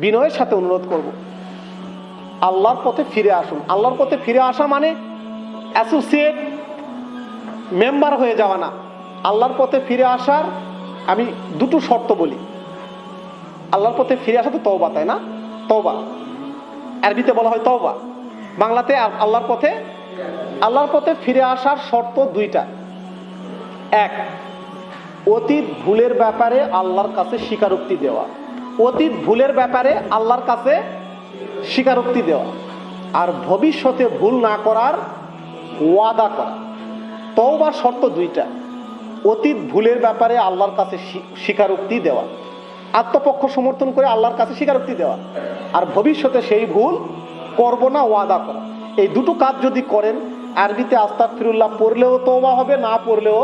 বিনয়ের সাথে অনুরোধ করব, আল্লাহর পথে ফিরে আসুন। আল্লাহর পথে ফিরে আসা মানে অ্যাসোসিয়েট মেম্বার হয়ে যাওয়া না। আল্লাহর পথে ফিরে আসার আমি দুটো শর্ত বলি। আল্লাহর পথে ফিরে আসা তো তওবা, তাই না? তওবা আরবিতে বলা হয় তওবা, বাংলাতে আল্লাহর পথে ফিরে আসার শর্ত দুইটা। এক, অতীত ভুলের ব্যাপারে আল্লাহর কাছে স্বীকারোক্তি দেওয়া। অতীত ভুলের ব্যাপারে আল্লাহর কাছে স্বীকারোক্তি দেওয়া, আর ভবিষ্যতে ভুল না করার ওয়াদা করা। তওবার শর্ত দুইটা, অতীত ভুলের ব্যাপারে আল্লাহর কাছে স্বীকারোক্তি দেওয়া, আত্মপক্ষ সমর্থন করে আল্লাহর কাছে স্বীকারোক্তি দেওয়া, আর ভবিষ্যতে সেই ভুল করব না ওয়াদা করা। এই দুটো কাজ যদি করেন, আরবিতে আস্তাগফিরুল্লাহ পড়লেও তওবা হবে, না পড়লেও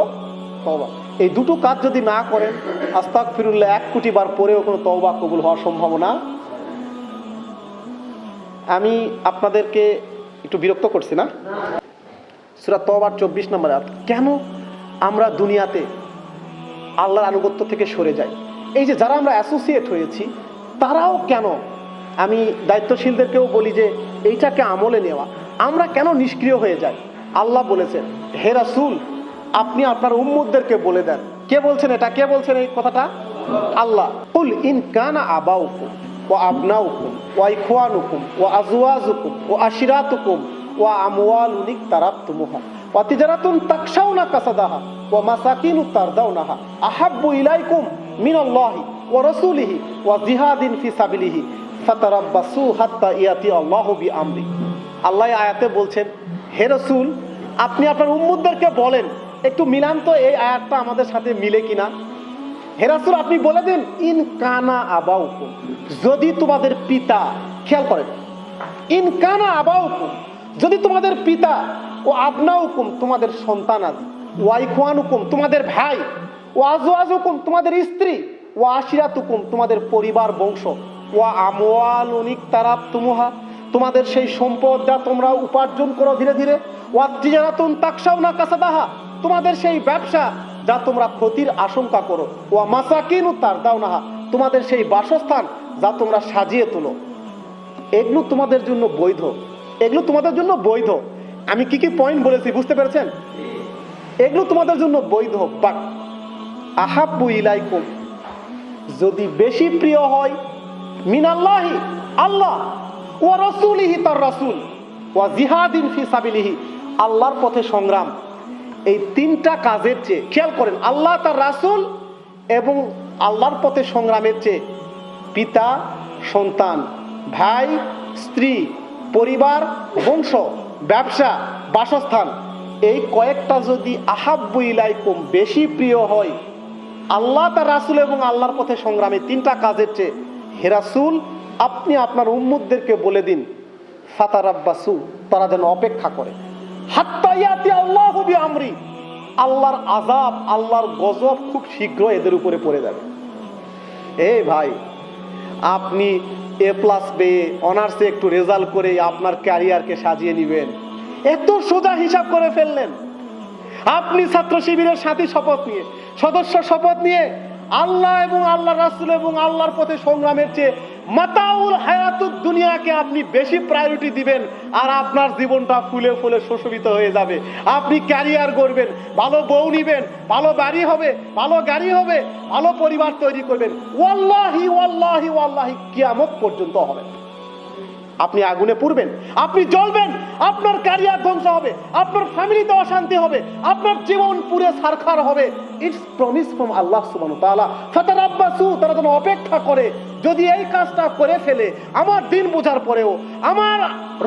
তওবা। এই দুটো কাজ যদি না করেন, আস্তাগফিরুল্লাহ 1 কোটি বার পড়েও কোনো তওবা কবুল হওয়ার সম্ভাবনা। আমি আপনাদেরকে একটু বিরক্ত করছি না? সূরা তওবার 24 নম্বর আয়াত। কেন আমরা দুনিয়াতে আল্লাহর আনুগত্য থেকে সরে যাই? এই যে যারা আমরা অ্যাসোসিয়েট হয়েছি, তারাও কেন, আমি দায়িত্বশীলদেরকেও বলি যে এইটাকে আমলে নেওয়া, আমরা কেন নিষ্ক্রিয় হয়ে যাই? আল্লাহ বলেছেন, হে রাসূল, আপনি আপনার উম্মতদেরকে বলে দেন। কে বলছেন এটা? কে বলছেন এই কথাটা? আল্লাহ। কুল ইন কানা আবাউকুম ওয়া আবনাউকুম ওয়া ইখওয়ানুকুম ওয়া আজওয়াজুকুম ওয়া আশিরাতুকুম ওয়া আমওয়ালুন ইকতারাবতুমুহা ওয়া তিজারাতুন তাকশাউনা কাসাদাহা ওয়া মাসাকিনু তারদাউনাহা আহাব্বু ইলাইকুম মিনাল্লাহি ওয়া রাসূলিহি ওয়া জিহাদিন ফি সাবিলিহি ফাতারাব্বাসু হাত্তা ইয়াতি আল্লাহু বিআমরি। আল্লাহ আয়াতে বলছেন, হে রাসূল, আপনি আপনার উম্মতদেরকে বলেন, একটু মিলান তো এই আয়াতটা আমাদের সাথে মিলে কিনা। হে রাসূল, আপনি বলে দিন, ইন কানা আবাউকুম, যদি তোমাদের পিতা, খেয়াল করেন, ইন কানা আবাউকুম, যদি তোমাদের পিতা, ও আবনাউকুম, তোমাদের সন্তানাদি, ওয়া ইখওয়ানুকুম, তোমাদের ভাই, ওয়া আজওয়াজুকুম, তোমাদের স্ত্রী, ওয়া আশিরাতুকুম, তোমাদের পরিবার বংশ, ওয়া আমওয়ালুন ইকতারাবতুমুহা, তোমাদের সেই সম্পদ যা তোমরা উপার্জন করো ধীরে ধীরে, ওয়া তিজারাতুন তাকশাউনা কাসাদাহা, তোমাদের সেই ব্যবসা যা তোমরা ক্ষতির আশঙ্কা করো, ওয়া মাসাকিনু তারদাউনাহা, তোমাদের সেই বাসস্থান যা তোমরা সাজিয়ে তোলো, এগুলো তোমাদের জন্য বৈধ। এগুলো তোমাদের জন্য বৈধ। আমি কি কি পয়েন্ট বলেছি বুঝতে পেরেছেন? এগুলো তোমাদের জন্য বৈধ। বাট আহাব্বু ইলাইকুম, যদি বেশি প্রিয় হয়, মিনাল্লাহি, আল্লাহ, ওয়া রাসূলিহি, তার রাসূল, ওয়া জিহাদিন ফি সাবিলিহি, আল্লাহর পথে সংগ্রাম, এই তিনটা কাজের চেয়ে, খেয়াল করেন, আল্লাহ, তার রাসূল এবং আল্লাহর পথে সংগ্রামের চেয়ে পিতা, সন্তান, ভাই, স্ত্রী, পরিবার, বংশ, ব্যবসা, বাসস্থান, এই কয়েকটা যদি আহাব্বু ইলাইকুম বেশি প্রিয় হয় আল্লাহ, তার রাসূল এবং আল্লাহর পথে সংগ্রামে তিনটা কাজের চেয়ে, হে রাসূল, আপনি আপনার উম্মতদেরকে বলে দিন, ফাতারাব্বাসু, তারা যেন অপেক্ষা করে, হাত্তা ইয়াতি আল্লাহু বিআমরি, আল্লাহর আযাব, আল্লাহর গজব খুব শীঘ্র এদের উপরে পড়ে যাবে। এই ভাই, আপনি A+ পেয়ে অনার্সে একটু রেজাল্ট করে আপনার ক্যারিয়ারকে সাজিয়ে নেবেন, এত সোজা হিসাব করে ফেললেন। আপনি ছাত্র শিবিরের সাথী শপথ নিয়ে, সদস্য শপথ নিয়ে আল্লাহ এবং আল্লাহ রাসূল এবং আল্লাহর পথে সংগ্রামের চেয়ে মাতাউল হায়াতুদ দুনিয়াকে আপনি বেশি প্রায়োরিটি দিবেন, আর আপনার জীবনটা ফুলে ফুলে সুশোভিত হয়ে যাবে। আপনি ক্যারিয়ার গড়বেন, ভালো বউ নিবেন, ভালো বাড়ি হবে, ভালো গাড়ি হবে, ভালো পরিবার তৈরি করবেন। ওয়াল্লাহি ওয়াল্লাহি ওয়াল্লাহি, কিয়ামত পর্যন্ত হবে। আপনি আগুনে পুড়বেন, আপনি জ্বলবেন, আপনার ক্যারিয়ার ধ্বংস হবে, আপনার ফ্যামিলিতে অশান্তি হবে, আপনার জীবন পুরে ছারখার হবে। ইটস প্রমিস ফ্রম আল্লাহ সুবহানাহু ওয়া তাআলা। ফাতারাব্বাসু, তারা যেন অপেক্ষা করে। যদি এই কাজটা করে ফেলে, আমার দিন বোঝার পরেও, আমার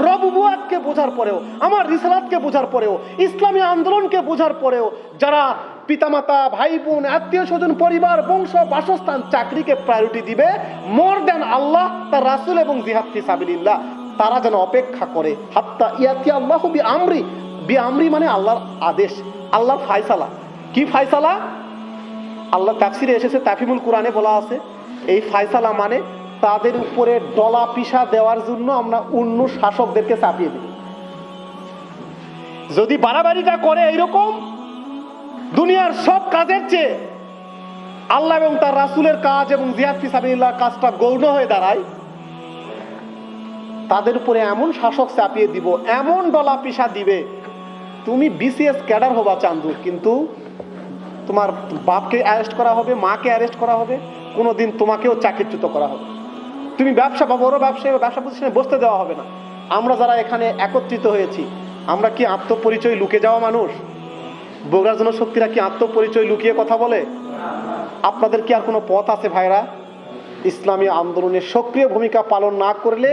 রবুবুয়াতকে বোঝার পরেও, আমার রিসালাতকে বোঝার পরেও, ইসলামী আন্দোলনকে বোঝার পরেও, যারা পিতামাতা, ভাই বোন, আত্মীয় স্বজন, পরিবার, বংশ, বাসস্থান, চাকরিকে প্রায়োরিটি দিবে মোর দেন আল্লাহ, তার রাসূল এবং জিহাদ ফি সাবিলিল্লাহ, তারা যেন অপেক্ষা করে, হাত্তা ইয়াতি আল্লাহু বিআমরি। বিআমরি মানে আল্লাহর আদেশ, আল্লাহর ফায়সালা। কি ফায়সালা? আল্লাহ তাফসিরে এসেছে, তাফিমুল কোরআনে বলা আছে, এই ফায়সালা মানে তাদের উপরে ডলা পিসা দেওয়ার জন্য আমরা অন্য শাসকদেরকে চাপিয়ে দিই। যদি বাড়াবাড়িটা করে এইরকম, দুনিয়ার সব কাজের চেয়ে আল্লাহ এবং তার রাসূলের কাজ এবং জিহাদ ফি সাবিলিল্লাহ কাজটা গৌণ হয়ে দাঁড়ায়, তাদের উপরে এমন শাসক চাপিয়ে দিব, এমন ডলা পিসা দিবে, তুমি বিসিএস ক্যাডার হবা চান্দু, কিন্তু তোমার বাপকে অ্যারেস্ট করা হবে, মাকে অ্যারেস্ট করা হবে, কোনোদিন তোমাকেও চাকরিচ্যুত করা হবে, তুমি ব্যবসা বা বড় ব্যবসায়ী বা ব্যবসা প্রতিষ্ঠানে বসতে দেওয়া হবে না। আমরা যারা এখানে একত্রিত হয়েছি, আমরা কি আত্মপরিচয় লুকিয়ে যাওয়া মানুষ? বগুড়ার জনশক্তিরা কি আত্মপরিচয় লুকিয়ে কথা বলে? আপনাদের কি আর কোনো পথ আছে ভাইরা? ইসলামী আন্দোলনে সক্রিয় ভূমিকা পালন না করলে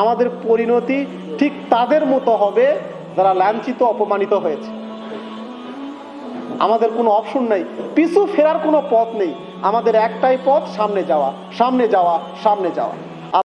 আমাদের পরিণতি ঠিক তাদের মতো হবে যারা লাঞ্ছিত অপমানিত হয়েছে। আমাদের কোনো অপশন নাই, পিছু ফেরার কোনো পথ নেই। আমাদের একটাই পথ, সামনে যাওয়া, সামনে যাওয়া, সামনে যাওয়া।